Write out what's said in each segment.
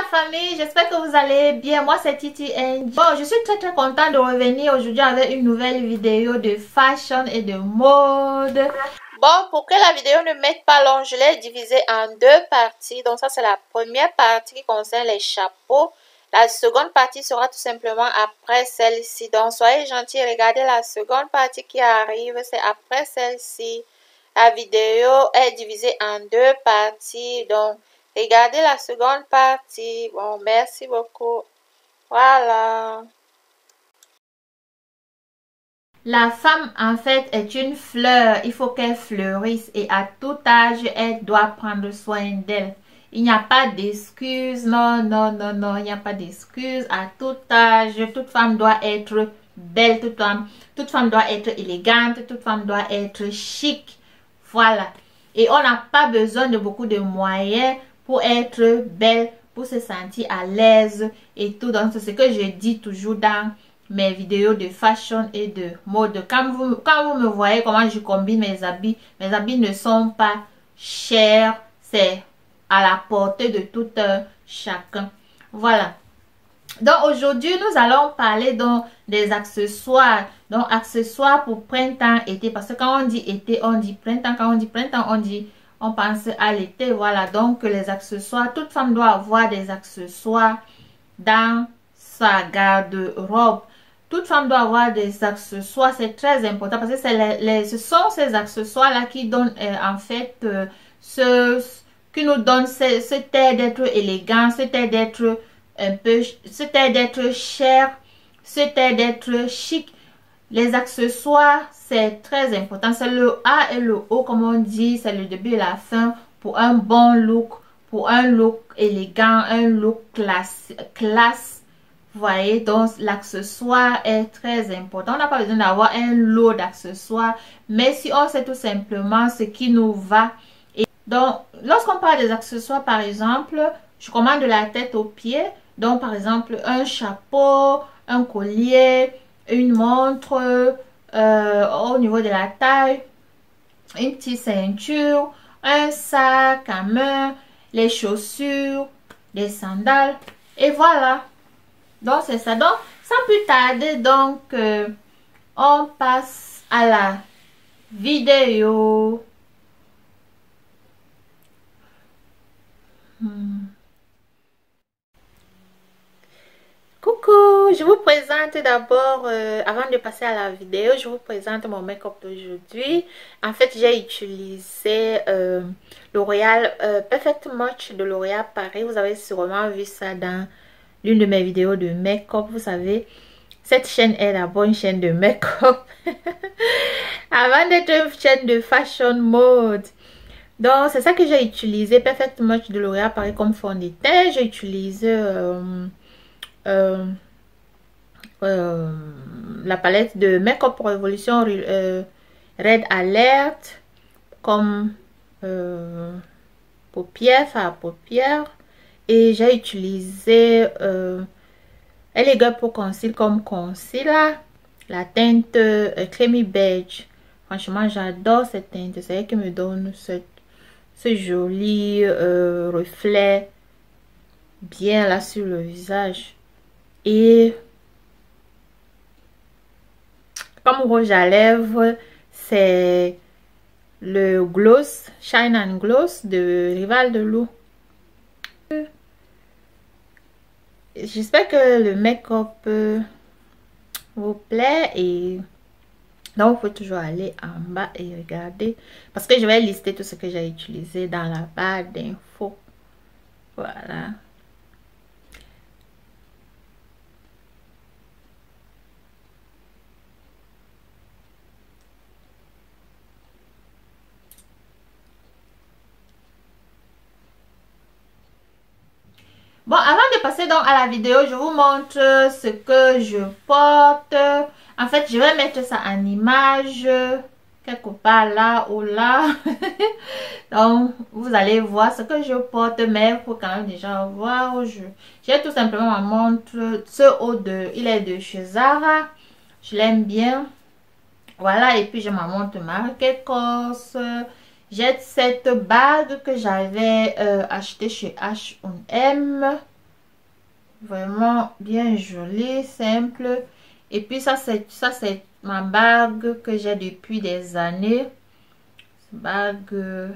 la famille, j'espère que vous allez bien. Moi c'est Titi Angie. Bon, je suis très contente de revenir aujourd'hui avec une nouvelle vidéo de fashion et de mode. Bon, pour que la vidéo ne mette pas long, je l'ai divisée en deux parties. Donc ça c'est la première partie qui concerne les chapeaux. La seconde partie sera tout simplement après celle-ci. Donc soyez gentils, regardez la seconde partie qui arrive, c'est après celle-ci. La vidéo est divisée en deux parties. Donc regardez la seconde partie. Bon, merci beaucoup. Voilà. La femme, en fait, est une fleur. Il faut qu'elle fleurisse et à tout âge, elle doit prendre soin d'elle. Il n'y a pas d'excuses. Non, non, non, non. Il n'y a pas d'excuses. À tout âge, toute femme doit être belle. Toute femme doit être élégante. Toute femme doit être chic. Voilà. Et on n'a pas besoin de beaucoup de moyens pour être belle, pour se sentir à l'aise et tout. Donc, c'est ce que je dis toujours dans mes vidéos de fashion et de mode. Quand vous me voyez comment je combine mes habits ne sont pas chers. C'est à la portée de tout chacun. Voilà. Donc aujourd'hui, nous allons parler donc des accessoires. Donc accessoires pour printemps, été. Parce que quand on dit été, on dit printemps. Quand on dit printemps, on pense à l'été. Voilà. Donc les accessoires, toute femme doit avoir des accessoires dans sa garde-robe. Toute femme doit avoir des accessoires. C'est très important parce que ce sont ces accessoires-là qui donnent en fait qui nous donne cet air d'être élégant, cet air d'être un peu, cet air d'être cher, cet air d'être chic. Les accessoires, c'est très important. C'est le A et le O, comme on dit, c'est le début et la fin pour un bon look, pour un look élégant, un look classe. Vous voyez, donc l'accessoire est très important. On n'a pas besoin d'avoir un lot d'accessoires, mais si on sait tout simplement ce qui nous va. Et donc, lorsqu'on parle des accessoires, par exemple, je commande de la tête aux pieds. Donc, par exemple, un chapeau, un collier, une montre, au niveau de la taille, une petite ceinture, un sac à main, les chaussures, des sandales, et voilà. Donc, c'est ça. Donc, sans plus tarder, donc, on passe à la vidéo. Coucou, je vous présente d'abord, avant de passer à la vidéo, je vous présente mon make-up d'aujourd'hui. En fait, j'ai utilisé L'Oréal Perfect Match de L'Oréal Paris. Vous avez sûrement vu ça dans l'une de mes vidéos de make-up. Vous savez, cette chaîne est la bonne chaîne de make-up avant d'être une chaîne de fashion mode. Donc, c'est ça que j'ai utilisé, Perfect Match de L'Oréal Paris comme fond de teint. J'ai utilisé la palette de Make-up Revolution Red Alert comme paupières, fard à paupières. Et j'ai utilisé Elegant pour conceal comme concealer, la teinte Creamy Beige. Franchement, j'adore cette teinte. C'est elle qui me donne ce joli reflet bien là sur le visage. Et comme rouge à lèvres, c'est le Gloss Shine and Gloss de Rival de Loup. J'espère que le make-up vous plaît et donc vous pouvez toujours aller en bas et regarder parce que je vais lister tout ce que j'ai utilisé dans la barre d'infos. Voilà. Bon, avant de passer donc à la vidéo, je vous montre ce que je porte. En fait, je vais mettre ça en image quelque part là ou là. Donc, vous allez voir ce que je porte, mais il faut quand même déjà voir. J'ai tout simplement ma montre. Ce haut il est de chez Zara. Je l'aime bien. Voilà, et puis j'ai ma montre marque Corse. J'ai cette bague que j'avais achetée chez H&M. Vraiment bien joli, simple. Et puis ça c'est ma bague que j'ai depuis des années. Bague,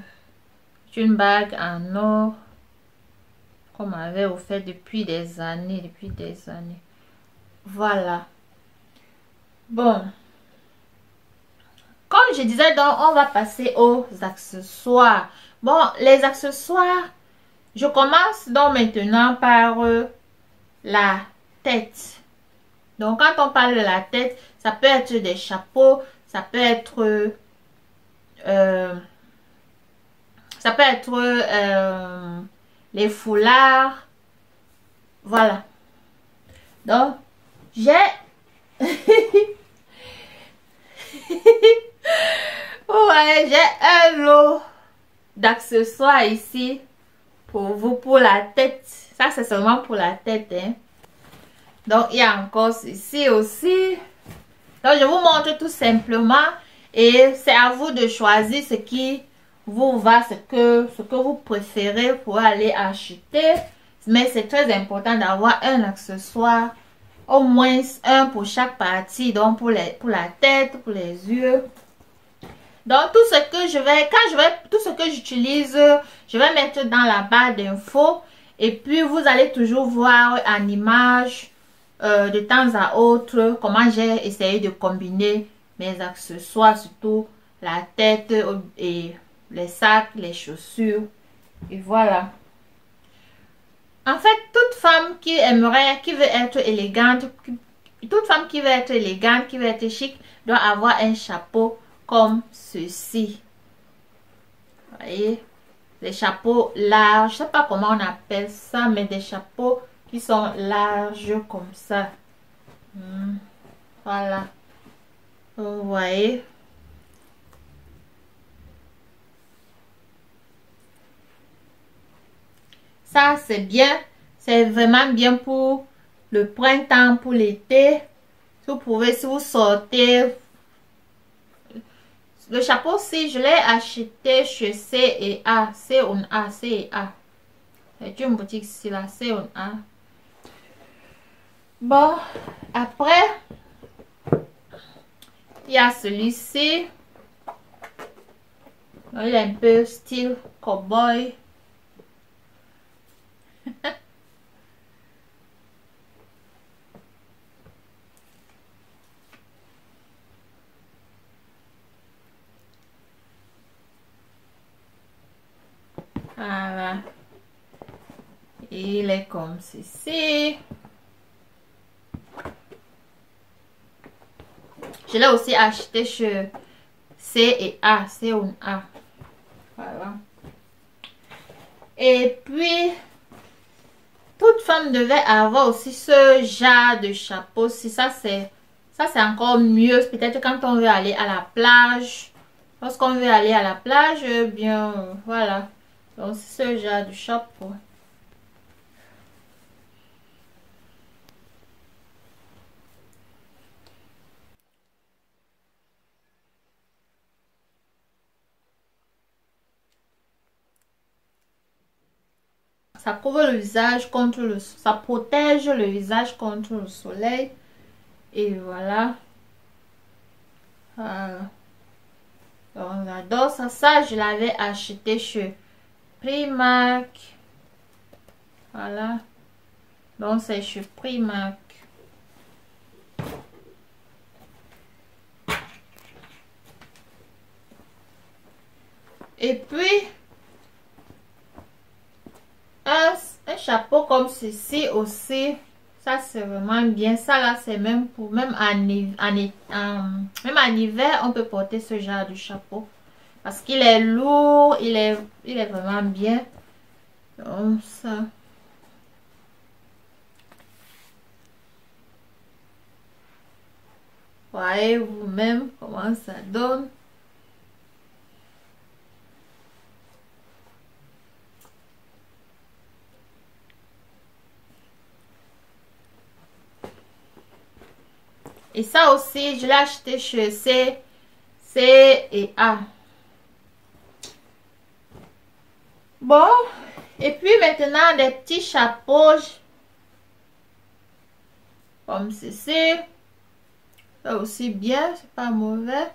c'est une bague en or qu'on m'avait offert depuis des années, Voilà. Bon, comme je disais, donc on va passer aux accessoires. Bon, les accessoires, je commence donc maintenant par la tête. Donc quand on parle de la tête, ça peut être des chapeaux, ça peut être les foulards. Voilà. Donc j'ai ouais, j'ai un lot d'accessoires ici pour vous, pour la tête. Ça c'est seulement pour la tête, hein. Donc il y a encore ceci aussi. Donc je vous montre tout simplement et c'est à vous de choisir ce qui vous va, ce que vous préférez pour aller acheter. Mais c'est très important d'avoir un accessoire, au moins un pour chaque partie. Donc pour la tête, pour les yeux. Donc tout ce que tout ce que j'utilise, je vais mettre dans la barre d'infos. Et puis vous allez toujours voir en image de temps à autre comment j'ai essayé de combiner mes accessoires, surtout la tête et les sacs, les chaussures. Et voilà. En fait, toute femme qui veut être élégante, toute femme qui veut être élégante, qui veut être chic, doit avoir un chapeau comme ceci. Vous voyez? Les chapeaux larges, je ne sais pas comment on appelle ça, mais des chapeaux qui sont larges comme ça. Voilà. Vous voyez? Ça, c'est bien. C'est vraiment bien pour le printemps, pour l'été. Vous pouvez, si vous sortez. Le chapeau, si je l'ai acheté chez C&A. C&A. C'est une boutique ici, là. C&A. Bon, après, il y a celui-ci. Il est un peu style cowboy. Voilà. Il est comme ceci. Je l'ai aussi acheté chez C&A. Voilà. Et puis, toute femme devait avoir aussi ce genre de chapeau. Si ça c'est encore mieux. Peut-être quand on veut aller à la plage. Lorsqu'on veut aller à la plage, bien, voilà. Donc, c'est ce genre de chapeau. Ça couvre le visage contre le... Ça protège le visage contre le soleil. Et voilà. On adore ça. Ça, je l'avais acheté chez Primark. Voilà. Donc, c'est chez Primark. Et puis, un chapeau comme ceci aussi. Ça, c'est vraiment bien. Ça, là, c'est même pour... Même en hiver, on peut porter ce genre de chapeau. Parce qu'il est lourd. Il est vraiment bien. Donc, ça... Voyez vous-même comment ça donne. Et ça aussi, je l'ai acheté chez C&A. Bon, et puis maintenant des petits chapeaux. Comme ceci. C'est aussi bien, c'est pas mauvais.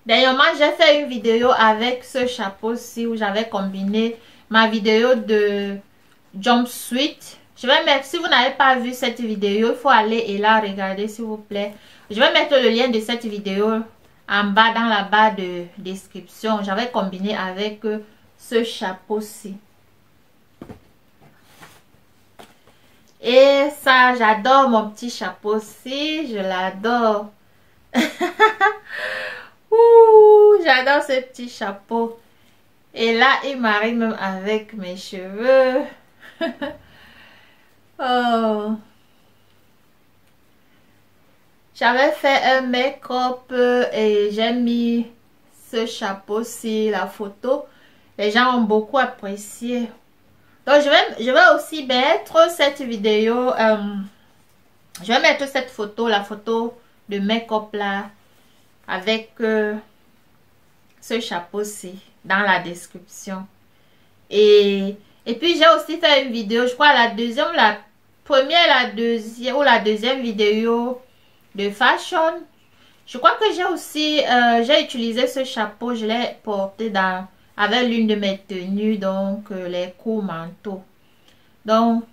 Dernièrement, j'ai fait une vidéo avec ce chapeau-ci où j'avais combiné ma vidéo de jumpsuit. Je vais mettre, si vous n'avez pas vu cette vidéo, il faut aller et la regarder s'il vous plaît. Je vais mettre le lien de cette vidéo en bas dans la barre de description. J'avais combiné avec ce chapeau-ci. Et ça, j'adore mon petit chapeau-ci. Je l'adore. Ouh, j'adore ce petit chapeau. Et là, il marie même avec mes cheveux. Oh. J'avais fait un make-up et j'ai mis ce chapeau-ci, la photo. Les gens ont beaucoup apprécié. Donc, je vais aussi mettre cette vidéo. Je vais mettre cette photo, la photo de make-up là, avec ce chapeau-ci dans la description. Et puis, j'ai aussi fait une vidéo, je crois la deuxième, la première, la deuxième ou la deuxième vidéo de fashion. Je crois que j'ai aussi, j'ai utilisé ce chapeau, je l'ai porté dans, avec l'une de mes tenues, donc les courts manteaux. Donc,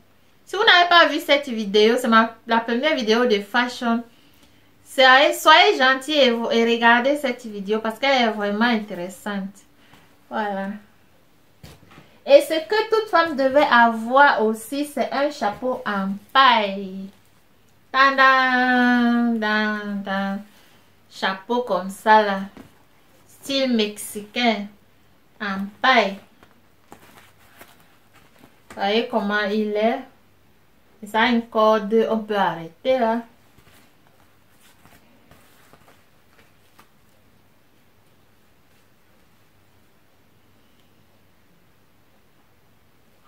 si vous n'avez pas vu cette vidéo, c'est la première vidéo de fashion. Soyez gentils et regardez cette vidéo parce qu'elle est vraiment intéressante. Voilà. Et ce que toute femme devait avoir aussi, c'est un chapeau en paille. Chapeau comme ça là. Style mexicain. En paille. Vous voyez comment il est. Et ça a une corde, on peut arrêter là.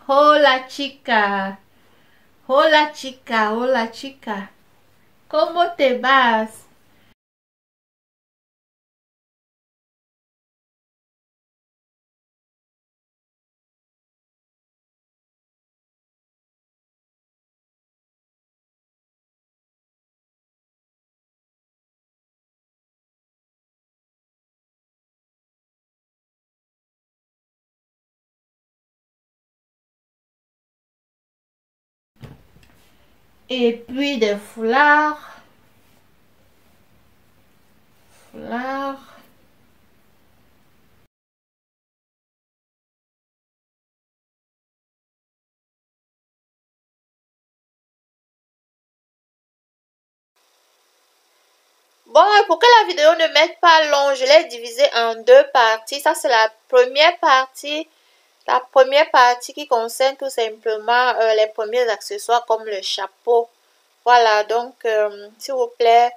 Hola chica. Hola chica, hola chica. ¿Cómo te vas? Et puis des foulards. Foulards. Bon, pour que la vidéo ne mette pas long, je l'ai divisée en deux parties. Ça, c'est la première partie. La première partie qui concerne tout simplement les premiers accessoires comme le chapeau. Voilà, donc, s'il vous plaît,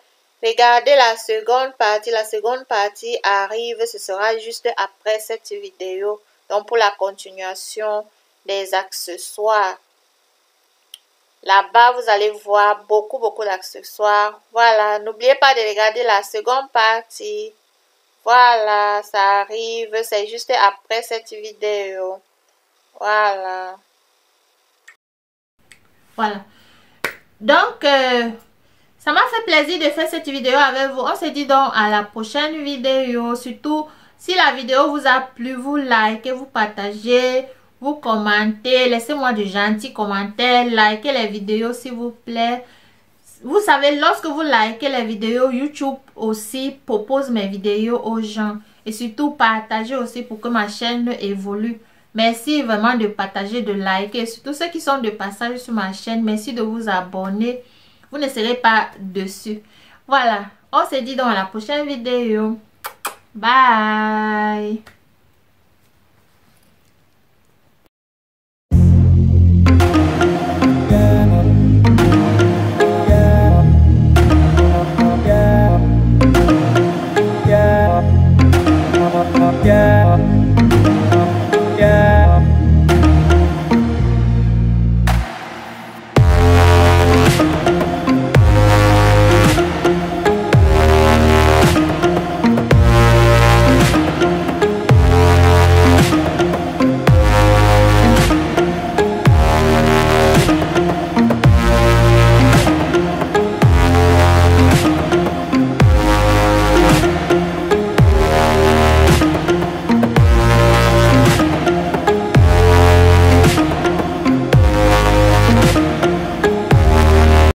regardez la seconde partie. La seconde partie arrive, ce sera juste après cette vidéo. Donc, pour la continuation des accessoires. Là-bas, vous allez voir beaucoup d'accessoires. Voilà, n'oubliez pas de regarder la seconde partie. Voilà, ça arrive, c'est juste après cette vidéo. Voilà. Voilà. Donc, ça m'a fait plaisir de faire cette vidéo avec vous. On se dit donc à la prochaine vidéo. Surtout, si la vidéo vous a plu, vous likez, vous partagez, vous commentez. Laissez-moi de gentils commentaires. Likez les vidéos s'il vous plaît. Vous savez, lorsque vous likez les vidéos, YouTube aussi propose mes vidéos aux gens. Et surtout, partagez aussi pour que ma chaîne évolue. Merci vraiment de partager, de liker. Et surtout ceux qui sont de passage sur ma chaîne, merci de vous abonner. Vous ne serez pas dessus. Voilà, on se dit dans la prochaine vidéo. Bye.